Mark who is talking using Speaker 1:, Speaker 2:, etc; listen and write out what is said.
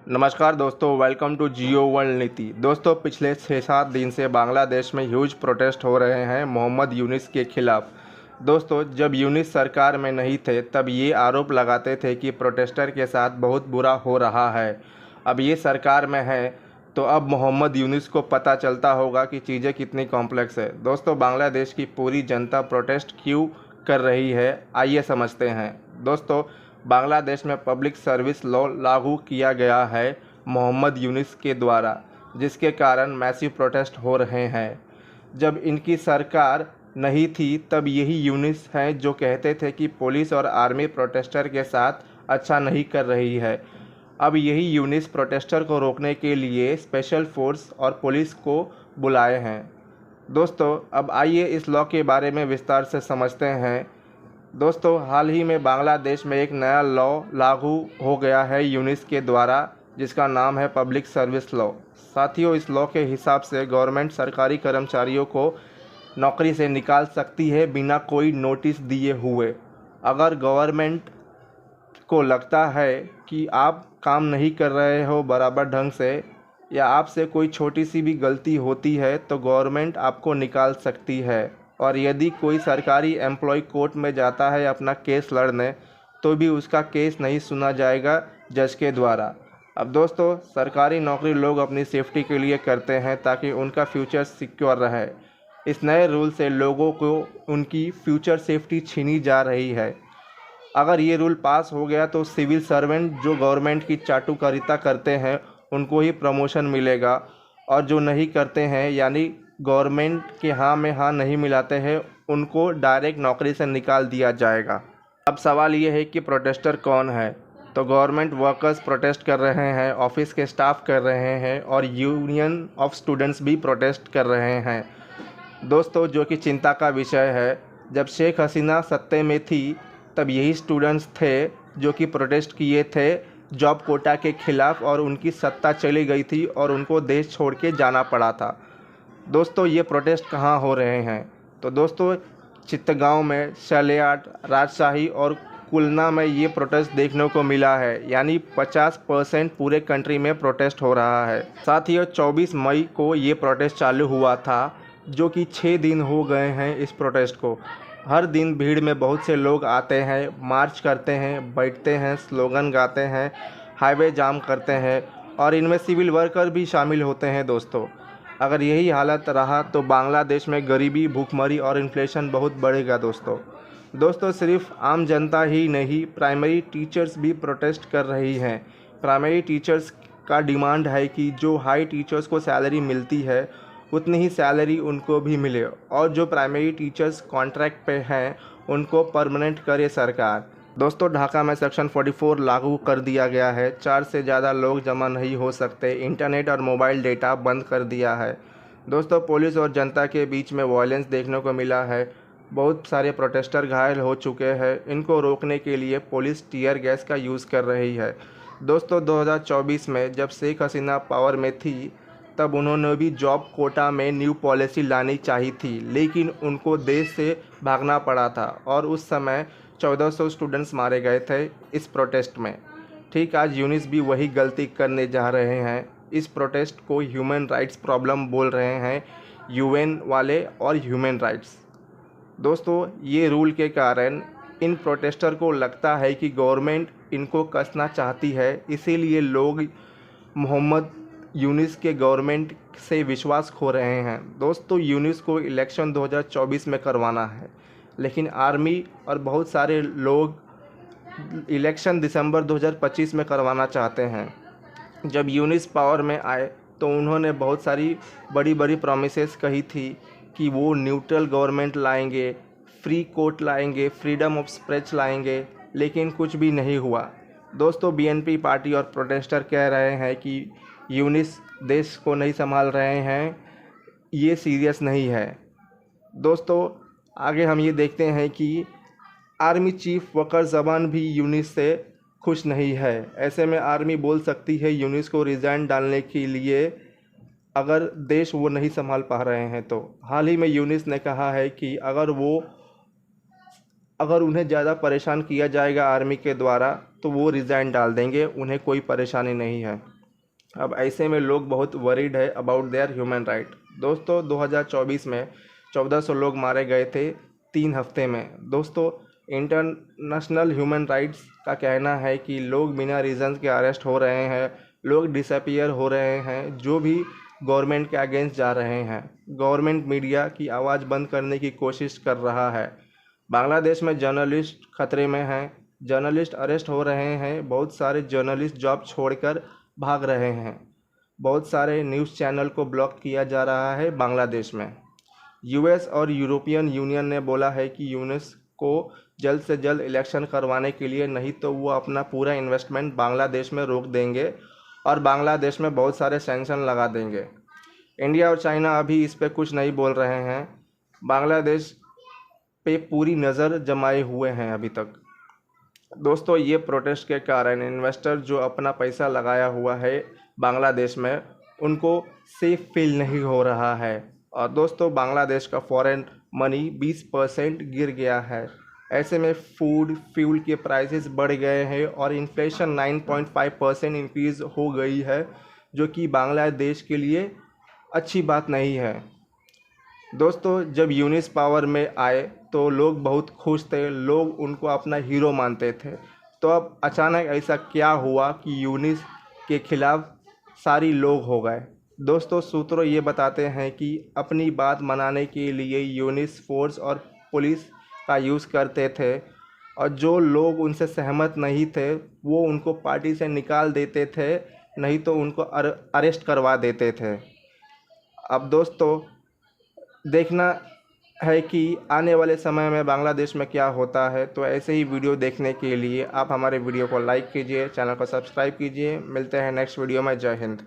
Speaker 1: नमस्कार दोस्तों, welcome to Jio world नीति। दोस्तों, पिछले 6-7 दिन से बांग्लादेश में ह्यूज प्रोटेस्ट हो रहे हैं मोहम्मद यूनिस के खिलाफ। दोस्तों, जब यूनिस सरकार में नहीं थे तब ये आरोप लगाते थे कि प्रोटेस्टर के साथ बहुत बुरा हो रहा है। अब ये सरकार में है तो अब मोहम्मद यूनिस को पता चलता होगा कि चीज़ें कितनी कॉम्प्लेक्स है। दोस्तों, बांग्लादेश की पूरी जनता प्रोटेस्ट क्यों कर रही है, आइए समझते हैं। दोस्तों, बांग्लादेश में पब्लिक सर्विस लॉ लागू किया गया है मोहम्मद यूनिस के द्वारा, जिसके कारण मैसिव प्रोटेस्ट हो रहे हैं। जब इनकी सरकार नहीं थी तब यही यूनिस हैं जो कहते थे कि पुलिस और आर्मी प्रोटेस्टर के साथ अच्छा नहीं कर रही है। अब यही यूनिस प्रोटेस्टर को रोकने के लिए स्पेशल फोर्स और पुलिस को बुलाए हैं। दोस्तों, अब आइए इस लॉ के बारे में विस्तार से समझते हैं। दोस्तों, हाल ही में बांग्लादेश में एक नया लॉ लागू हो गया है यूनिस के द्वारा, जिसका नाम है पब्लिक सर्विस लॉ। साथियों, इस लॉ के हिसाब से गवर्नमेंट सरकारी कर्मचारियों को नौकरी से निकाल सकती है बिना कोई नोटिस दिए हुए। अगर गवर्नमेंट को लगता है कि आप काम नहीं कर रहे हो बराबर ढंग से या आपसे कोई छोटी सी भी गलती होती है तो गवर्नमेंट आपको निकाल सकती है। और यदि कोई सरकारी एम्प्लॉय कोर्ट में जाता है अपना केस लड़ने तो भी उसका केस नहीं सुना जाएगा जज के द्वारा। अब दोस्तों, सरकारी नौकरी लोग अपनी सेफ्टी के लिए करते हैं ताकि उनका फ्यूचर सिक्योर रहे। इस नए रूल से लोगों को उनकी फ्यूचर सेफ्टी छीनी जा रही है। अगर ये रूल पास हो गया तो सिविल सर्वेंट जो गवर्नमेंट की चाटुकारिता करते हैं उनको ही प्रमोशन मिलेगा, और जो नहीं करते हैं यानी गवर्नमेंट के हाँ में हाँ नहीं मिलाते हैं उनको डायरेक्ट नौकरी से निकाल दिया जाएगा। अब सवाल ये है कि प्रोटेस्टर कौन है। तो गवर्नमेंट वर्कर्स प्रोटेस्ट कर रहे हैं, ऑफिस के स्टाफ कर रहे हैं और यूनियन ऑफ स्टूडेंट्स भी प्रोटेस्ट कर रहे हैं। दोस्तों, जो कि चिंता का विषय है, जब शेख हसीना सत्ते में थी तब यही स्टूडेंट्स थे जो कि प्रोटेस्ट किए थे जॉब कोटा के खिलाफ, और उनकी सत्ता चली गई थी और उनको देश छोड़ के जाना पड़ा था। दोस्तों, ये प्रोटेस्ट कहाँ हो रहे हैं? तो दोस्तों, चित्तगांव में, शलियाट, राजशाही और कुलना में ये प्रोटेस्ट देखने को मिला है। यानी 50% पूरे कंट्री में प्रोटेस्ट हो रहा है। साथ ही 24 मई को ये प्रोटेस्ट चालू हुआ था, जो कि 6 दिन हो गए हैं इस प्रोटेस्ट को। हर दिन भीड़ में बहुत से लोग आते हैं, मार्च करते हैं, बैठते हैं, स्लोगन गाते हैं, हाईवे जाम करते हैं और इनमें सिविल वर्कर भी शामिल होते हैं। दोस्तों, अगर यही हालत रहा तो बांग्लादेश में गरीबी, भूखमरी और इन्फ्लेशन बहुत बढ़ेगा। दोस्तों, सिर्फ आम जनता ही नहीं, प्राइमरी टीचर्स भी प्रोटेस्ट कर रही हैं। प्राइमरी टीचर्स का डिमांड है कि जो हाई टीचर्स को सैलरी मिलती है उतनी ही सैलरी उनको भी मिले, और जो प्राइमरी टीचर्स कॉन्ट्रैक्ट पे हैं उनको परमानेंट करे सरकार। दोस्तों, ढाका में सेक्शन 44 लागू कर दिया गया है। 4 से ज़्यादा लोग जमा नहीं हो सकते। इंटरनेट और मोबाइल डेटा बंद कर दिया है। दोस्तों, पुलिस और जनता के बीच में वायलेंस देखने को मिला है। बहुत सारे प्रोटेस्टर घायल हो चुके हैं। इनको रोकने के लिए पुलिस टीयर गैस का यूज़ कर रही है। दोस्तों, 2024 में जब शेख हसीना पावर में थी तब उन्होंने भी जॉब कोटा में न्यू पॉलिसी लानी चाहिए थी, लेकिन उनको देश से भागना पड़ा था और उस समय 1400 स्टूडेंट्स मारे गए थे इस प्रोटेस्ट में। ठीक आज यूनिस भी वही गलती करने जा रहे हैं। इस प्रोटेस्ट को ह्यूमन राइट्स प्रॉब्लम बोल रहे हैं यूएन वाले और ह्यूमन राइट्स। दोस्तों, ये रूल के कारण इन प्रोटेस्टर को लगता है कि गवर्नमेंट इनको कसना चाहती है, इसीलिए लोग मोहम्मद यूनिस के गवर्नमेंट से विश्वास खो रहे हैं। दोस्तों, यूनिस को इलेक्शन 2024 में करवाना है, लेकिन आर्मी और बहुत सारे लोग इलेक्शन दिसंबर 2025 में करवाना चाहते हैं। जब यूनिस पावर में आए तो उन्होंने बहुत सारी बड़ी बड़ी प्रॉमिसेस कही थी कि वो न्यूट्रल गवर्नमेंट लाएंगे, फ्री कोर्ट लाएंगे, फ्रीडम ऑफ स्पीच लाएंगे, लेकिन कुछ भी नहीं हुआ। दोस्तों, बीएनपी पार्टी और प्रोटेस्टर कह रहे हैं कि यूनिस देश को नहीं संभाल रहे हैं, ये सीरियस नहीं है। दोस्तों, आगे हम ये देखते हैं कि आर्मी चीफ वकर जबान भी यूनिस से खुश नहीं है। ऐसे में आर्मी बोल सकती है यूनिस को रिज़ाइन डालने के लिए, अगर देश वो नहीं संभाल पा रहे हैं तो। हाल ही में यूनिस ने कहा है कि अगर उन्हें ज़्यादा परेशान किया जाएगा आर्मी के द्वारा तो वो रिज़ाइन डाल देंगे, उन्हें कोई परेशानी नहीं है। अब ऐसे में लोग बहुत वरीड है अबाउट देयर ह्यूमन राइट। दोस्तों 2024 में 1400 लोग मारे गए थे 3 हफ्ते में। दोस्तों इंटरनेशनल ह्यूमन राइट्स का कहना है कि लोग बिना रीज़न के अरेस्ट हो रहे हैं, लोग डिसअपियर हो रहे हैं जो भी गवर्नमेंट के अगेंस्ट जा रहे हैं। गवर्नमेंट मीडिया की आवाज़ बंद करने की कोशिश कर रहा है। बांग्लादेश में जर्नलिस्ट खतरे में हैं, जर्नलिस्ट अरेस्ट हो रहे हैं, बहुत सारे जर्नलिस्ट जॉब छोड़कर भाग रहे हैं, बहुत सारे न्यूज़ चैनल को ब्लॉक किया जा रहा है बांग्लादेश में। यूएस और यूरोपियन यूनियन ने बोला है कि यूनिस को जल्द से जल्द इलेक्शन करवाने के लिए, नहीं तो वो अपना पूरा इन्वेस्टमेंट बांग्लादेश में रोक देंगे और बांग्लादेश में बहुत सारे सैंक्शन लगा देंगे। इंडिया और चाइना अभी इस पर कुछ नहीं बोल रहे हैं, बांग्लादेश पे पूरी नज़र जमाए हुए हैं अभी तक। दोस्तों ये प्रोटेस्ट के कारण इन्वेस्टर जो अपना पैसा लगाया हुआ है बांग्लादेश में, उनको सेफ फील नहीं हो रहा है। और दोस्तों बांग्लादेश का फॉरेन मनी 20% गिर गया है। ऐसे में फूड फ्यूल के प्राइसेस बढ़ गए हैं और इन्फ्लेशन 9.5% इंक्रीज़ हो गई है, जो कि बांग्लादेश के लिए अच्छी बात नहीं है। दोस्तों जब यूनिस पावर में आए तो लोग बहुत खुश थे, लोग उनको अपना हीरो मानते थे। तो अब अचानक ऐसा क्या हुआ कि यूनिस के खिलाफ सारी लोग हो गए। दोस्तों सूत्रों ये बताते हैं कि अपनी बात मनाने के लिए यूनिस फोर्स और पुलिस का यूज़ करते थे, और जो लोग उनसे सहमत नहीं थे वो उनको पार्टी से निकाल देते थे, नहीं तो उनको अरेस्ट करवा देते थे। अब दोस्तों देखना है कि आने वाले समय में बांग्लादेश में क्या होता है। तो ऐसे ही वीडियो देखने के लिए आप हमारे वीडियो को लाइक कीजिए, चैनल को सब्सक्राइब कीजिए। मिलते हैं नेक्स्ट वीडियो में। जय हिंद।